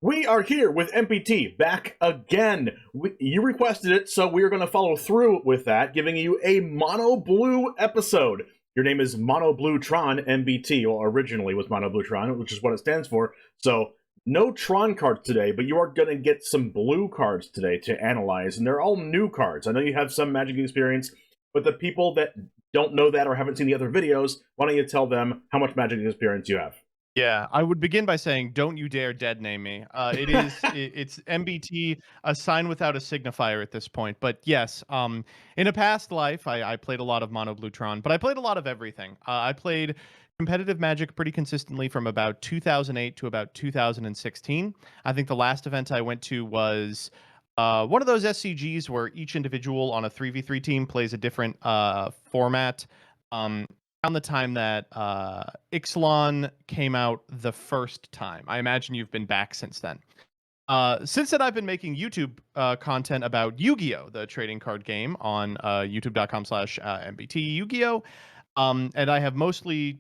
We are here with MPT, back again. You requested it, so we are going to follow through with that, giving you a Mono Blue episode. Your name is Mono Blue Tron MBT, well, originally was Mono Blue Tron, which is what it stands for. So, no Tron cards today, but you are going to get some blue cards today to analyze, and they're all new cards. I know you have some Magic experience, but the people that don't know that or haven't seen the other videos, why don't you tell them how much Magic experience you have? Yeah, I would begin by saying, don't you dare dead name me. It's MBT, a sign without a signifier at this point. But yes, in a past life, I played a lot of Mono Blue Tron, but I played a lot of everything. I played competitive Magic pretty consistently from about 2008 to about 2016. I think the last event I went to was one of those SCGs where each individual on a 3v3 team plays a different format. Around the time that Ixalan came out the first time. I imagine you've been back since then. Since then, I've been making YouTube content about Yu-Gi-Oh, the trading card game, on youtube.com/MBT Yu-Gi-Oh. And I have mostly,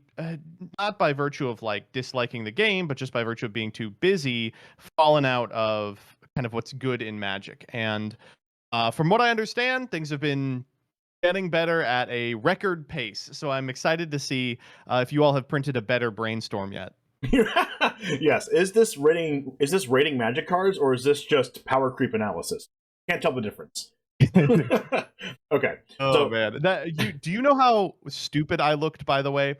not by virtue of like disliking the game, but just by virtue of being too busy, fallen out of kind of what's good in Magic. And from what I understand, things have been getting better at a record pace. So I'm excited to see if you all have printed a better brainstorm yet. Yes. Is this rating Magic cards, or is this just power creep analysis? Can't tell the difference. Okay. Oh man, do you know how stupid I looked, by the way,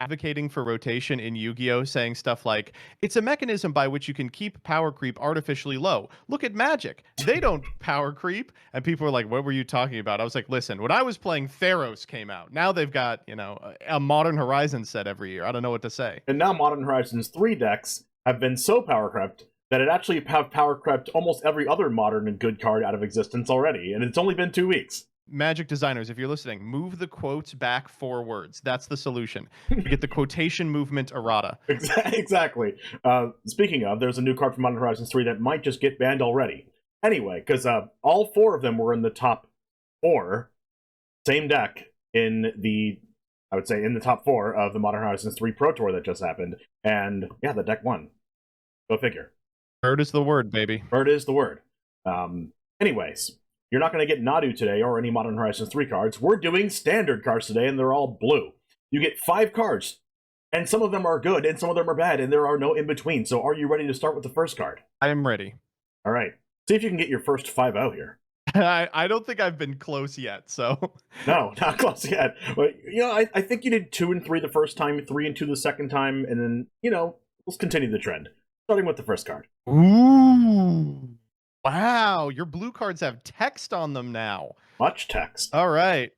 advocating for rotation in Yu-Gi-Oh, saying stuff like, it's a mechanism by which you can keep power creep artificially low. Look at Magic. They don't power creep. And people were like, what were you talking about? I was like, listen, when I was playing, Theros came out. Now they've got, a Modern Horizons set every year. I don't know what to say. And now Modern Horizons 3 decks have been so power crept that it actually have power crept almost every other modern and good card out of existence already. And it's only been 2 weeks. Magic designers, if you're listening, move the quotes back 4 words. That's the solution. You get the quotation movement errata. Exactly. Speaking of, there's a new card from Modern Horizons 3 that might just get banned already. Anyway, because all 4 of them were in the top 4, same deck in the, I would say, in the top 4 of the Modern Horizons 3 Pro Tour that just happened. And yeah, the deck won. Go figure. Bird is the word, baby. Bird is the word. Anyways. You're not going to get Nadu today or any Modern Horizons 3 cards. We're doing standard cards today, and they're all blue. You get 5 cards, and some of them are good, and some of them are bad, and there are no in-between. So are you ready to start with the first card? I am ready. All right. See if you can get your first 5 out here. I don't think I've been close yet, so... No, not close yet. But, I think you did 2 and 3 the first time, 3 and 2 the second time, and then, let's continue the trend. Starting with the first card. Ooh. Wow, your blue cards have text on them now. Much text. All right.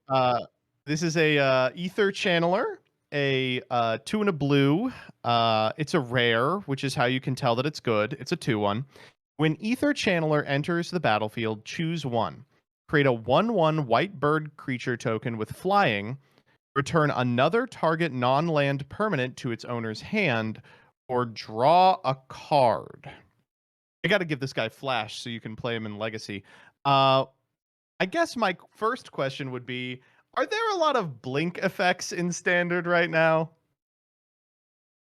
This is a Aether Channeler, a 2 and a blue. It's a rare, which is how you can tell that it's good. It's a 2/1. When Aether Channeler enters the battlefield, choose 1. Create a 1/1 white bird creature token with flying. Return another target non-land permanent to its owner's hand, or draw a card. I got to give this guy Flash so you can play him in Legacy. I guess my first question would be, are there a lot of blink effects in Standard right now?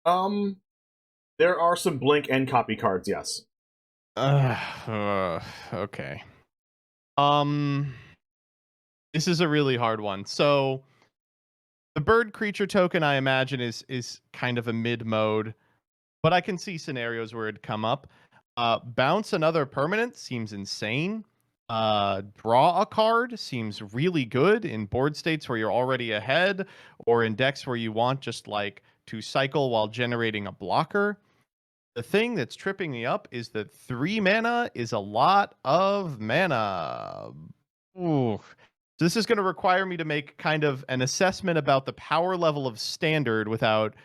There are some blink and copy cards, yes. Okay. This is a really hard one. So, the bird creature token, I imagine, is kind of a mid-mode, but I can see scenarios where it'd come up. Bounce another permanent seems insane. Draw a card seems really good in board states where you're already ahead, or in decks where you want just like to cycle while generating a blocker. The thing that's tripping me up is that 3 mana is a lot of mana. Ooh. So this is going to require me to make kind of an assessment about the power level of Standard without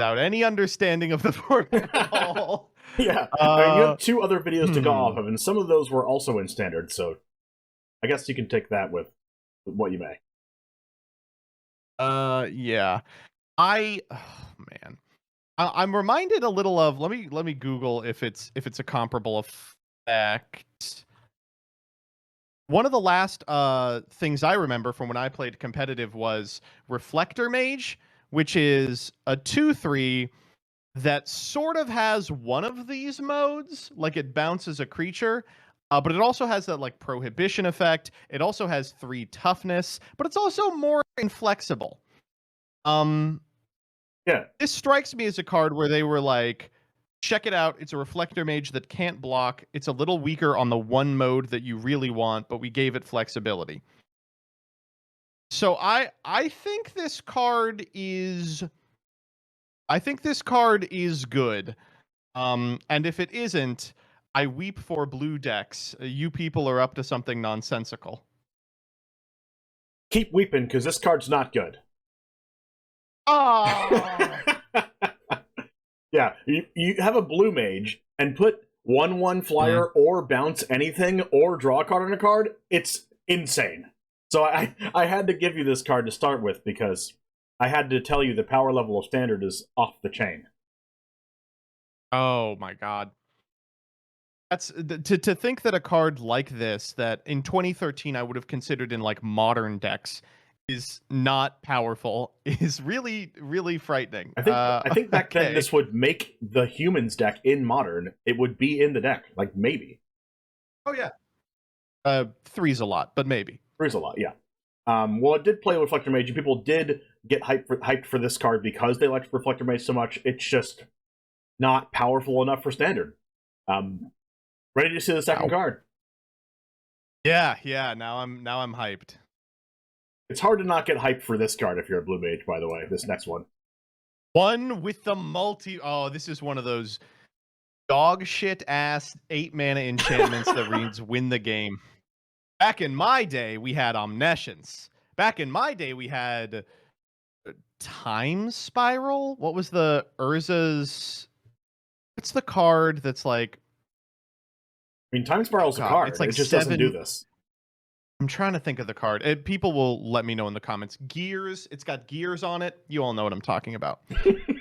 any understanding of the format at all. Yeah, I mean, you have 2 other videos to go off of, and some of those were also in Standard, so I guess you can take that with what you may. Yeah. I'm reminded a little of, let me Google if it's a comparable effect. One of the last things I remember from when I played competitive was Reflector Mage, which is a 2/3 that sort of has one of these modes, like it bounces a creature, but it also has that like prohibition effect. It also has 3 toughness, but it's also more inflexible. Yeah. This strikes me as a card where they were like, check it out. It's a reflector mage that can't block. It's a little weaker on the one mode that you really want, but we gave it flexibility. So I think this card is good. And if it isn't, I weep for blue decks. You people are up to something nonsensical. Keep weeping, because this card's not good. Oh. Yeah, you have a blue mage and put 1/1 flyer or bounce anything or draw a card on a card. It's insane. So I had to give you this card to start with because I had to tell you the power level of standard is off the chain. Oh my god. That's to think that a card like this that in 2013 I would have considered in like modern decks is not powerful is really, really frightening. I think back then okay. this would make the humans deck in modern. It would be in the deck, like maybe. Oh yeah. 3's a lot, but maybe. 3's a lot, yeah. Well, it did play Reflector Mage, and people did get hyped for this card because they liked Reflector Mage so much. It's just not powerful enough for standard. Ready to see the second card? Yeah. Now I'm hyped. It's hard to not get hyped for this card if you're a blue mage, by the way, this next one. One with the Oh, this is one of those dog shit ass 8-mana enchantments that reads win the game. Back in my day, we had Omniscience. Back in my day, we had Time Spiral. What was the Urza's? What's the card that's like? I mean, Time Spiral's a card. It's like it just doesn't do this. I'm trying to think of the card. People will let me know in the comments. Gears. It's got gears on it. You all know what I'm talking about.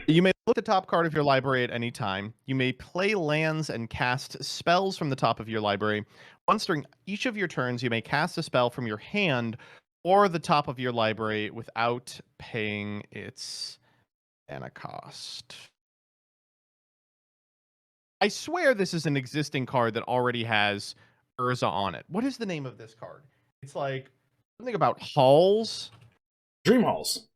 You may look at the top card of your library at any time. You may play lands and cast spells from the top of your library. Once during each of your turns, you may cast a spell from your hand or the top of your library without paying its mana cost. I swear this is an existing card that already has Urza on it. What is the name of this card? It's like something about halls. Dream Halls.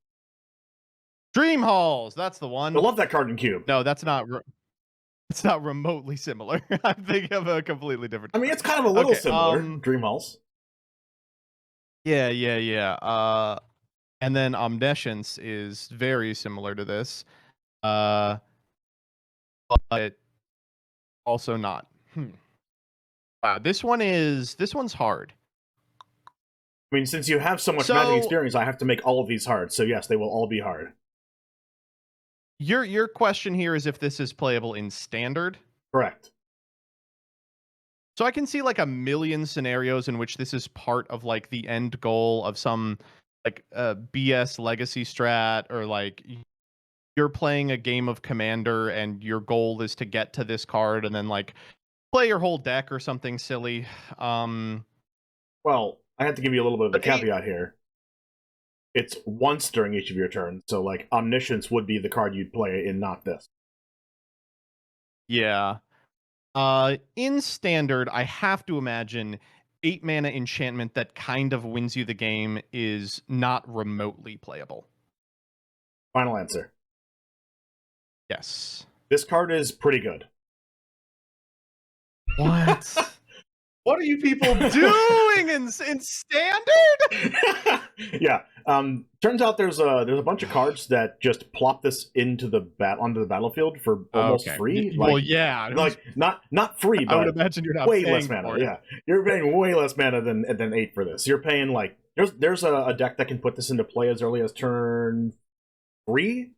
Dream Halls. That's the one. I love that card in Cube. No, that's not. It's not remotely similar. I'm thinking of a completely different card. I mean, it's kind of a little similar. Dream Halls. Yeah. And then Omniscience is very similar to this. But also not. Wow, this one's hard. I mean, since you have so much Magic experience, I have to make all of these hard. So yes, they will all be hard. Your question here is if this is playable in Standard? Correct. So I can see like a million scenarios in which this is part of like the end goal of some like BS legacy strat, or like you're playing a game of Commander and your goal is to get to this card and then like play your whole deck or something silly. Well, I have to give you a little bit of a caveat here. It's once during each of your turns, so like Omniscience would be the card you'd play in, not this. Yeah. In Standard, I have to imagine 8-mana enchantment that kind of wins you the game is not remotely playable. Final answer. Yes. This card is pretty good. What? What are you people doing in Standard? Yeah. Turns out there's a bunch of cards that just plop this into the onto the battlefield for almost free. Like, well, yeah, like not free, but I would imagine you're not way paying less mana. for it. Yeah, you're paying way less mana than 8 for this. You're paying like there's a deck that can put this into play as early as turn 3.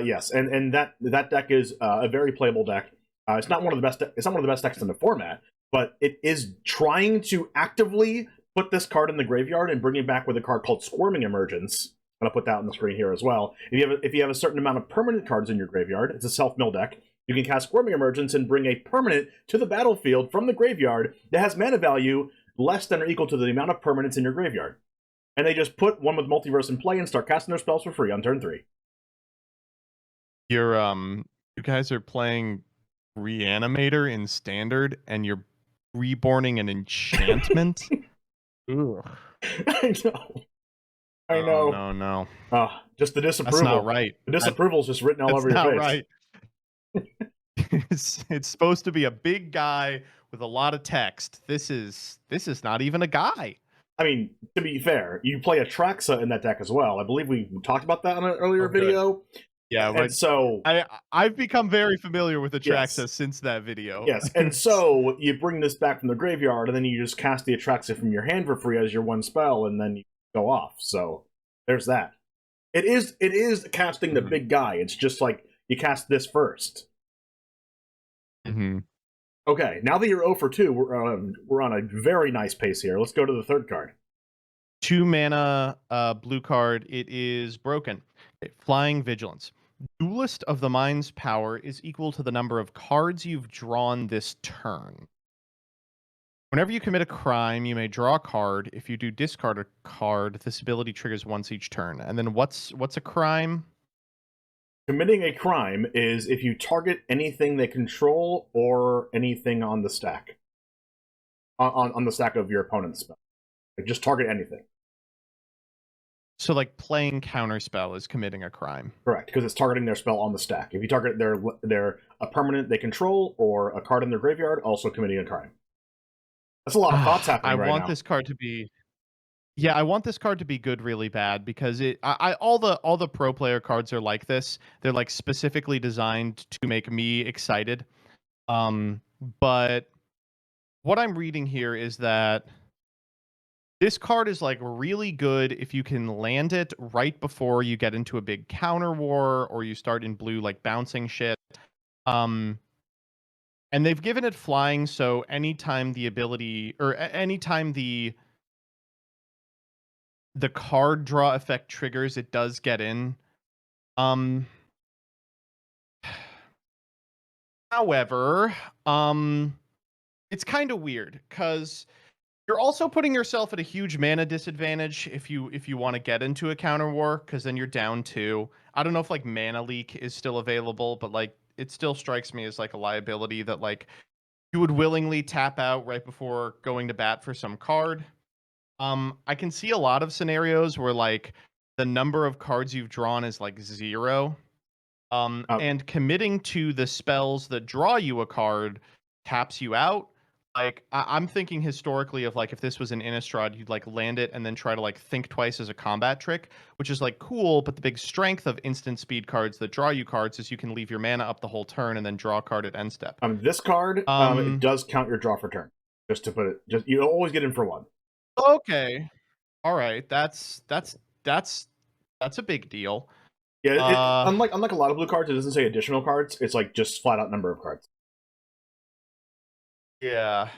Yes, and that deck is a very playable deck. It's not one of the best. It's not one of the best decks in the format, but it is trying to actively put this card in the graveyard and bring it back with a card called Squirming Emergence. I'm gonna put that on the screen here as well. If you have a certain amount of permanent cards in your graveyard, it's a self-mill deck. You can cast Squirming Emergence and bring a permanent to the battlefield from the graveyard that has mana value less than or equal to the amount of permanents in your graveyard. And they just put one with Multiverse in play and start casting their spells for free on turn 3. You're you guys are playing Reanimator in standard, and you're reborning an enchantment. Ugh. I know. I Oh know. no, no, Just the that's disapproval. not right. The disapproval's just written all That's over your not face. right. It's supposed to be a big guy with a lot of text. This is not even a guy. I mean, to be fair, you play Atraxa in that deck as well. I believe we talked about that on an earlier Okay. video. Yeah, And right. so I've become very familiar with Atraxa Yes. since that video. yes, and so you bring this back from the graveyard, and then you just cast the Atraxa from your hand for free as your one spell, and then you go off. So there's that. It is casting the Mhm. big guy. It's just like you cast this first. Mm-hmm. Okay, now that you're 0 for 2, we're on a very nice pace here. Let's go to the third card. 2 mana, blue card. It is broken. Okay, Flying Vigilance. Duelist of the Mind's power is equal to the number of cards you've drawn this turn. Whenever you commit a crime, you may draw a card. If you do discard a card, this ability triggers once each turn. And then what's a crime? Committing a crime is if you target anything they control or anything on the stack. On the stack of your opponent's spell. Like, just target anything. So like playing counterspell is committing a crime. Correct, because it's targeting their spell on the stack. If you target their a permanent they control or a card in their graveyard, also committing a crime. That's a lot of thoughts happening right now. I want this card to be I want this card to be good really bad because all the pro player cards are like this. They're like specifically designed to make me excited. But what I'm reading here is that this card is like really good if you can land it right before you get into a big counter war or you start in blue like bouncing shit. And they've given it flying, so anytime the ability or anytime the card draw effect triggers, it does get in. However, it's kind of weird because you're also putting yourself at a huge mana disadvantage if you want to get into a counter war, because then you're down 2. I don't know if like mana leak is still available, but like it still strikes me as like a liability that like you would willingly tap out right before going to bat for some card. I can see a lot of scenarios where like the number of cards you've drawn is like 0. And committing to the spells that draw you a card taps you out. Like I'm thinking historically of like if this was an Innistrad, you'd like land it and then try to like think twice as a combat trick, which is like cool. But the big strength of instant speed cards that draw you cards is you can leave your mana up the whole turn and then draw a card at end step. This card it does count your draw for turn. Just to put it, just you always get in for 1. Okay, all right, that's a big deal. Yeah, unlike a lot of blue cards, it doesn't say additional cards. It's like just flat out number of cards. Yeah.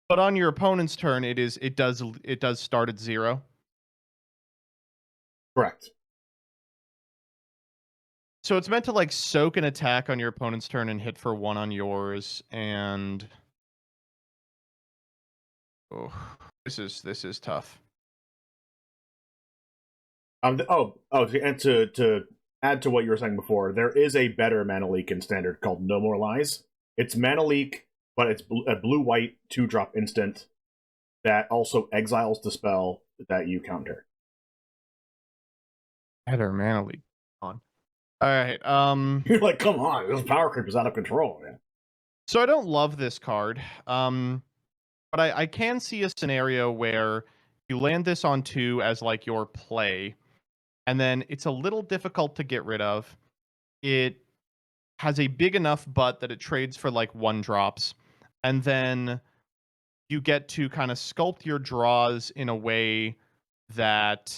But on your opponent's turn, it does start at 0. Correct. So it's meant to like soak an attack on your opponent's turn and hit for 1 on yours, and this is tough. And to add to what you were saying before, there is a better mana leak in standard called No More Lies. It's mana leak, but it's a blue-white 2-drop instant that also exiles the spell that you counter. Better mana leak. On. All right. You're like, come on, this power creep is out of control, man. So I don't love this card. But I can see a scenario where you land this on 2 as like your play, and then it's a little difficult to get rid of. It has a big enough butt that it trades for like 1-drops, and then you get to kind of sculpt your draws in a way that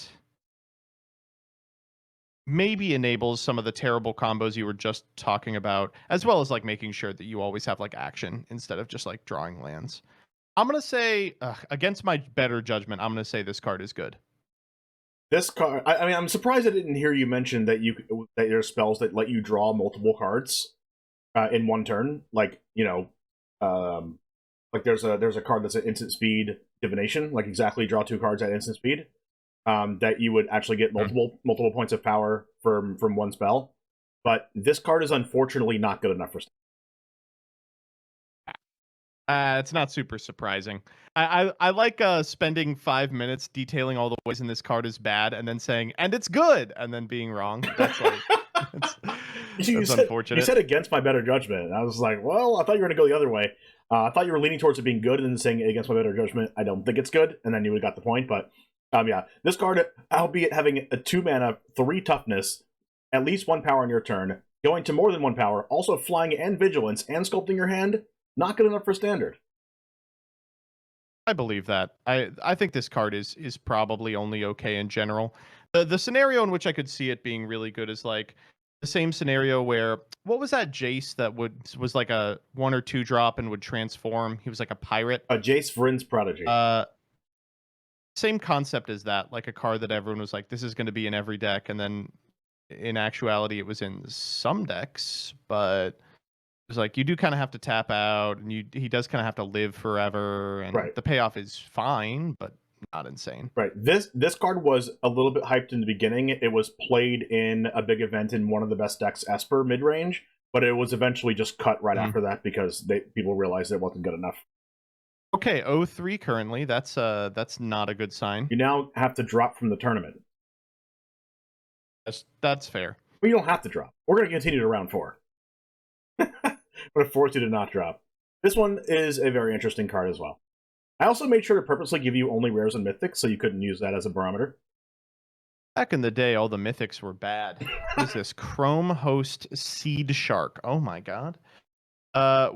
maybe enables some of the terrible combos you were just talking about, as well as like making sure that you always have like action instead of just like drawing lands. I'm going to say, against my better judgment, I'm going to say this card is good. This card, I mean, I'm surprised I didn't hear you mention that there are spells that let you draw multiple cards in one turn. Like, like there's a card that's an instant speed divination, like exactly draw 2 cards at instant speed. That you would actually get multiple points of power from one spell. but this card is unfortunately not good enough for. It's not super surprising. I like spending 5 minutes detailing all the ways in this card is bad, and then saying, and it's good, and then being wrong. That's like, that's unfortunate. You said against my better judgment. And I was like, well, I thought you were going to go the other way. I thought you were leaning towards it being good, and then saying against my better judgment, I don't think it's good, and then you would have got the point. But yeah, this card, albeit having a 2 mana, 3 toughness, at least 1 power on your turn, going to more than 1 power, also flying and vigilance, and sculpting your hand, not good enough for standard. I believe that. I think this card is probably only okay in general. The scenario in which I could see it being really good is like the same scenario where, what was that Jace that was like a 1 or 2 drop and would transform? He was like a pirate. Jace Vryn's Prodigy. Same concept as that, like a card that everyone was like, this is going to be in every deck, and then in actuality it was in some decks, but it was like you do kind of have to tap out, and he does kind of have to live forever, and the payoff is fine, but not insane. Right. This card was a little bit hyped in the beginning. It was played in a big event in one of the best decks, Esper mid-range, but it was eventually just cut right after that because people realized it wasn't good enough. Okay, 0-3 currently. That's not a good sign. You now have to drop from the tournament. That's fair. But you don't have to drop. We're going to continue to round 4. I'm going to force you to not drop. This one is a very interesting card as well. I also made sure to purposely give you only rares and mythics, so you couldn't use that as a barometer. Back in the day, all the mythics were bad. What is this? Chrome Host Seedshark. Oh my god.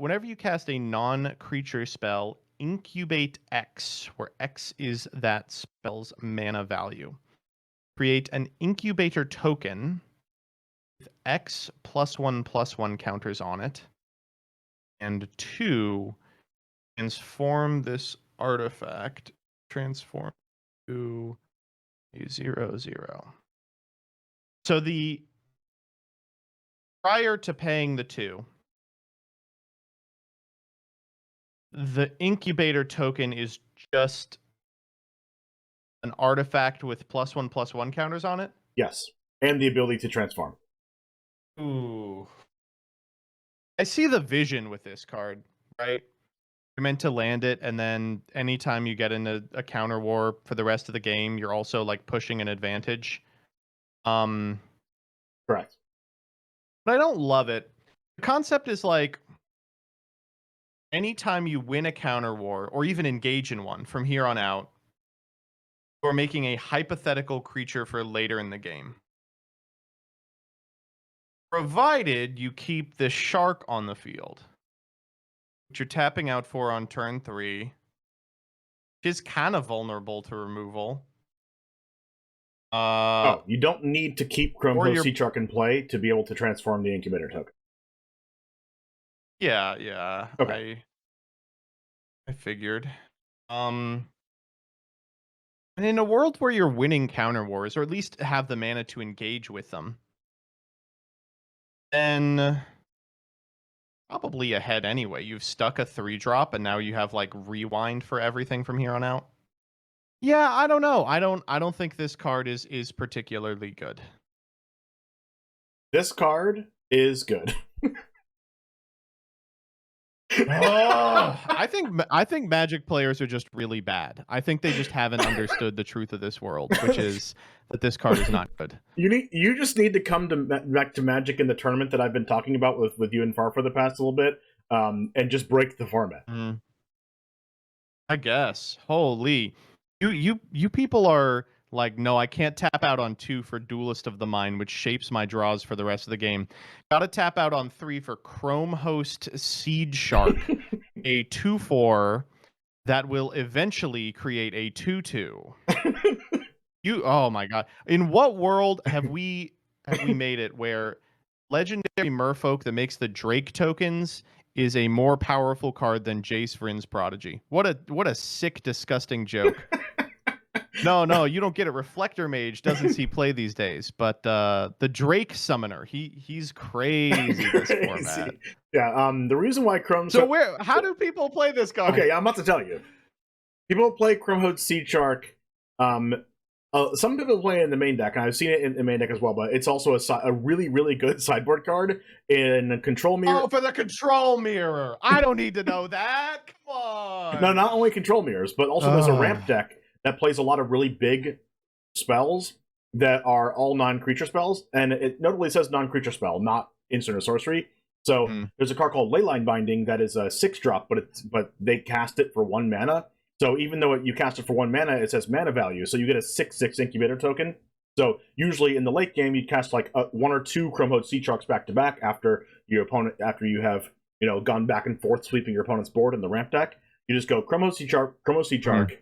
Whenever you cast a non-creature spell, incubate X, where X is that spell's mana value. Create an incubator token with X +1/+1 counters on it. And 2, transform this artifact, transform to a 0/0. So prior to paying the 2, the incubator token is just an artifact with +1/+1 counters on it? Yes. And the ability to transform. Ooh. I see the vision with this card, right? You're meant to land it, and then anytime you get into a counter war for the rest of the game, you're also like pushing an advantage. Correct. But I don't love it. The concept is like, anytime you win a counter war, or even engage in one from here on out, you're making a hypothetical creature for later in the game. Provided you keep the shark on the field, which you're tapping out for on turn 3, which is kind of vulnerable to removal. You don't need to keep Chrome Host Seedshark in play to be able to transform the incubator token. Yeah. Okay. I figured. And in a world where you're winning counter wars, or at least have the mana to engage with them, then probably ahead anyway. You've stuck a 3-drop, and now you have like rewind for everything from here on out. Yeah, I don't know. I don't think this card is particularly good. This card is good. I think Magic players are just really bad. I think they just haven't understood the truth of this world, which is that this card is not good. You just need to come back to Magic in the tournament that I've been talking about with you and Far for the past little bit, and just break the format. I guess. Holy, you people are like, no, I can't tap out on 2 for Duelist of the Mind, which shapes my draws for the rest of the game. Gotta tap out on 3 for Chrome Host Seedshark, a 2/4 that will eventually create a 2/2. Oh my god. In what world have we made it where legendary merfolk that makes the Drake tokens is a more powerful card than Jace Vryn's Prodigy? What a sick, disgusting joke. No, you don't get it. Reflector Mage doesn't see play these days, but the Drake Summoner, he's crazy this format. Yeah, the reason why Chrome... How do people play this card? Okay, I'm about to tell you. People play Chrome Host Seedshark Some people play it in the main deck, and I've seen it in the main deck as well, but it's also a really, really good sideboard card in Control Mirror. Oh, for the Control Mirror! I don't need to know that! Come on! No, not only Control Mirrors, but also there's a ramp deck that plays a lot of really big spells that are all non-creature spells, and it notably says non-creature spell, not instant or sorcery. So there's a card called Leyline Binding that is a 6-drop, but they cast it for 1 mana. So even though you cast it for 1 mana, it says mana value. So you get a 6/6 incubator token. So usually in the late game, you cast like 1 or 2 Chromehode Seedsharks back to back after you have gone back and forth sweeping your opponent's board in the ramp deck. You just go Chromehode Seedshark,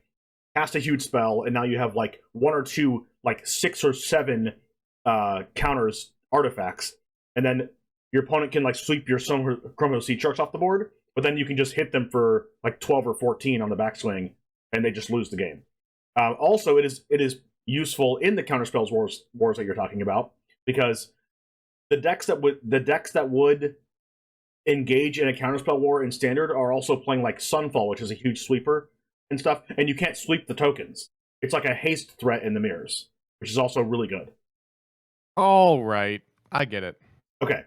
cast a huge spell, and now you have like 1 or 2, like 6 or 7 counters artifacts, and then your opponent can like sweep your Chromehode Seedsharks off the board. But then you can just hit them for like 12 or 14 on the backswing, and they just lose the game. Also, it is useful in the counterspells wars that you're talking about, because the decks that would engage in a counterspell war in Standard are also playing like Sunfall, which is a huge sweeper and stuff, and you can't sweep the tokens. It's like a haste threat in the mirrors, which is also really good. All right, I get it. Okay,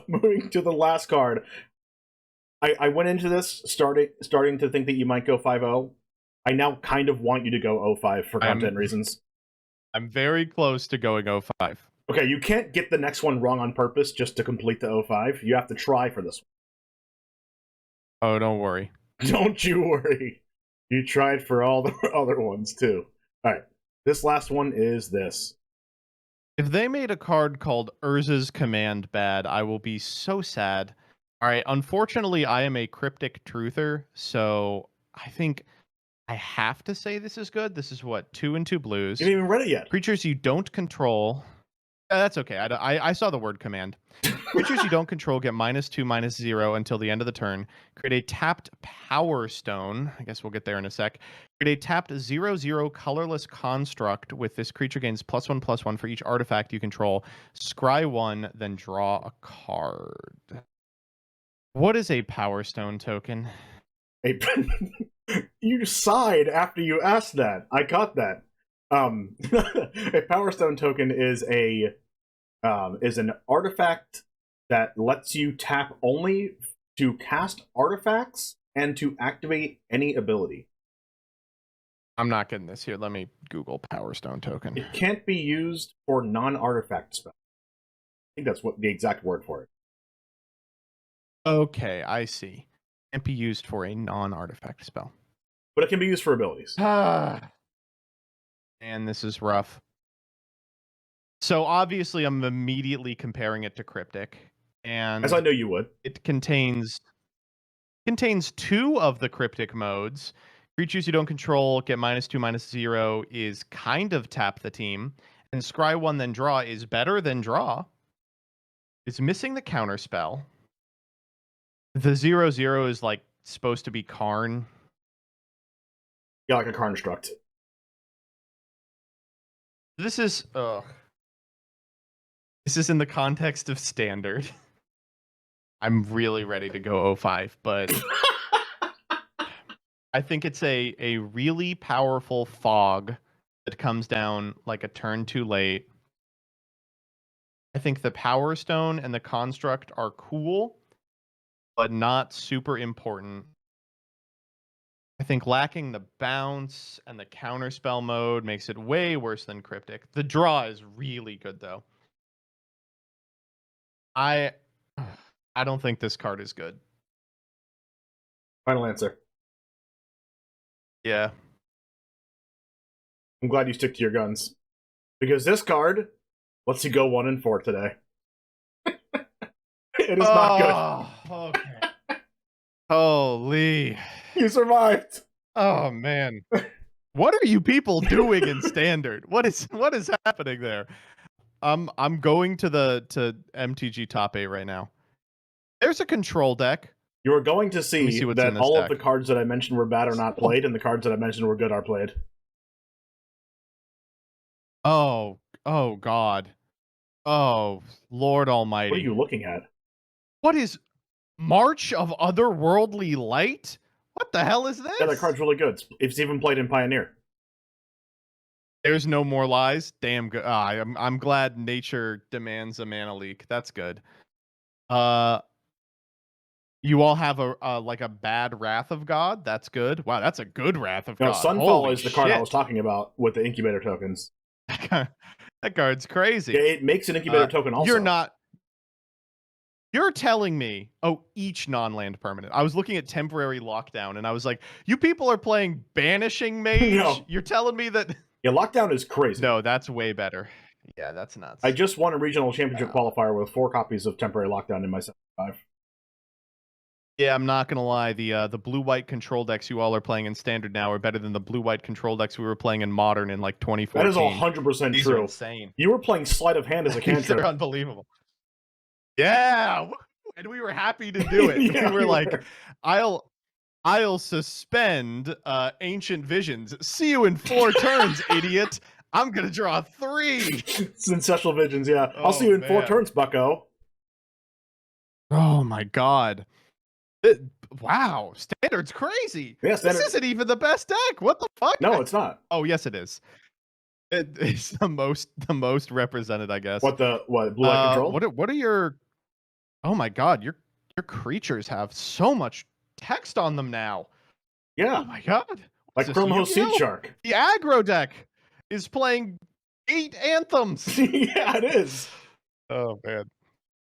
moving to the last card. I went into this starting to think that you might go 5-0. I now kind of want you to go 0-5 for content reasons. I'm very close to going 0-5. Okay, you can't get the next one wrong on purpose just to complete the 0-5. You have to try for this one. Oh, don't worry. Don't you worry. You tried for all the other ones, too. Alright, this last one is this. If they made a card called Urza's Command bad, I will be so sad. All right, unfortunately, I am a cryptic truther, so I think I have to say this is good. This is what, 2 and 2 blues. You haven't even read it yet. Creatures you don't control. That's okay. I saw the word command. Creatures you don't control get -2/-0 until the end of the turn. Create a tapped Power Stone. I guess we'll get there in a sec. Create a tapped 0/0 colorless construct with this creature gains +1/+1 for each artifact you control. Scry 1, then draw a card. What is a Power Stone token? You sighed after you asked that. I caught that. A Power Stone token is an artifact that lets you tap only to cast artifacts and to activate any ability. I'm not getting this here. Let me Google Power Stone token. It can't be used for non-artifact spells. I think that's what the exact word for it. Okay, I see. Can't be used for a non-artifact spell. But it can be used for abilities. And this is rough. So obviously I'm immediately comparing it to Cryptic. And as I know you would. It contains 2 of the Cryptic modes. Creatures you don't control get -2/-0 is kind of tap the team. And Scry 1 then draw is better than draw. It's missing the counter spell. The 0/0 is like supposed to be Karn. Yeah, like a construct. This is This is in the context of Standard. I'm really ready to go 0-5, but I think it's a really powerful fog that comes down like a turn too late. I think the Power Stone and the Construct are cool, but not super important. I think lacking the bounce and the counterspell mode makes it way worse than Cryptic. The draw is really good, though. I don't think this card is good. Final answer. Yeah. I'm glad you stick to your guns. Because this card lets you go 1-4 today. It is not good. Okay. Holy. You survived. Oh man. What are you people doing in Standard? What is happening there? I'm going to MTG top 8 right now. There's a control deck. You are going to see that all deck. of the cards that I mentioned were bad are not played, and the cards that I mentioned were good are played. Oh God. Oh, Lord Almighty. What are you looking at? What is March of Otherworldly Light? What the hell is this? Yeah, that card's really good. It's even played in Pioneer. There's no more lies. Damn good. I'm glad nature demands a mana leak. That's good. Uh, you all have a like a bad Wrath of God. That's good. Wow, that's a good Wrath of No, God. Sunfall Holy is the card I was shit. talking about with the incubator tokens. That card's crazy. Yeah, it makes an incubator token also. You're telling me, each non-land permanent. I was looking at temporary lockdown and I was like, you people are playing Banishing Mage? No. You're telling me that Yeah, lockdown is crazy. No, that's way better. Yeah, that's nuts. I just won a regional championship qualifier with 4 copies of temporary lockdown in my 75. Yeah, I'm not gonna lie. The blue-white control decks you all are playing in standard now are better than the blue-white control decks we were playing in modern in like 2014. That is 100% These true. are insane. You were playing sleight of hand as a cantrip. They're unbelievable. Yeah, and we were happy to do it. Yeah, we were like, I'll suspend Ancient Visions. See you in 4 turns, idiot. I'm gonna draw 3. Sensational Visions, yeah. I'll see you in 4 turns, bucko. Oh my god. Wow, Standard's crazy. Yeah, Standard. This isn't even the best deck. What the fuck? No, it's not. Oh, yes, it is. It's the most represented, I guess. What blue-white control? What are your? Oh my god, your creatures have so much text on them now. Yeah. Oh my god. Like Chromos Seedshark. The aggro deck is playing 8 anthems. Yeah, it is. Oh man.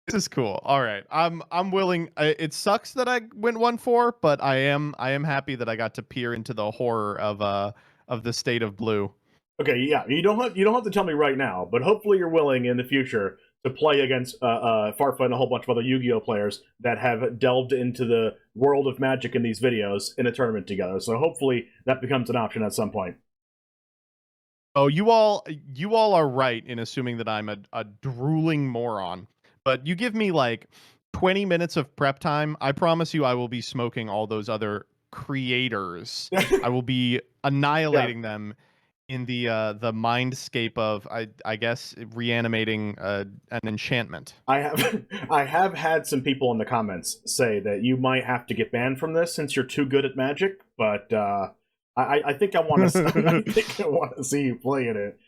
This is cool. All right, I'm willing. It sucks that I went 1-4, but I am happy that I got to peer into the horror of the state of blue. Okay, yeah, you don't have to tell me right now, but hopefully you're willing in the future to play against Farfa and a whole bunch of other Yu-Gi-Oh players that have delved into the world of Magic in these videos in a tournament together. So hopefully that becomes an option at some point. Oh, you all are right in assuming that I'm a drooling moron. But you give me like 20 minutes of prep time, I promise you I will be smoking all those other creators. I will be annihilating them in the mindscape of I guess reanimating an enchantment. I have had some people in the comments say that you might have to get banned from this since you're too good at Magic, but I think I want to see you playing it.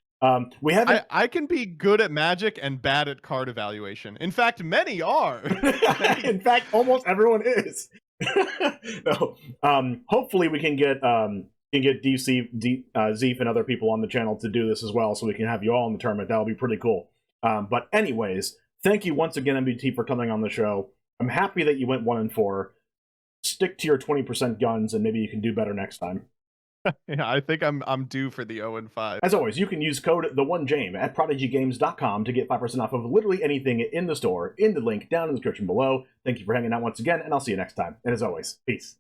We haven't. I can be good at Magic and bad at card evaluation. In fact, many are. In fact, almost everyone is. No. Hopefully, we can get Zeef and other people on the channel to do this as well, so we can have you all in the tournament. That would be pretty cool. But anyways, thank you once again, MBT, for coming on the show. I'm happy that you went 1-4. Stick to your 20% guns, and maybe you can do better next time. Yeah, I think I'm due for the 0-5. As always, you can use code TheOneJame at ProdigyGames.com to get 5% off of literally anything in the store in the link down in the description below. Thank you for hanging out once again, and I'll see you next time. And as always, peace.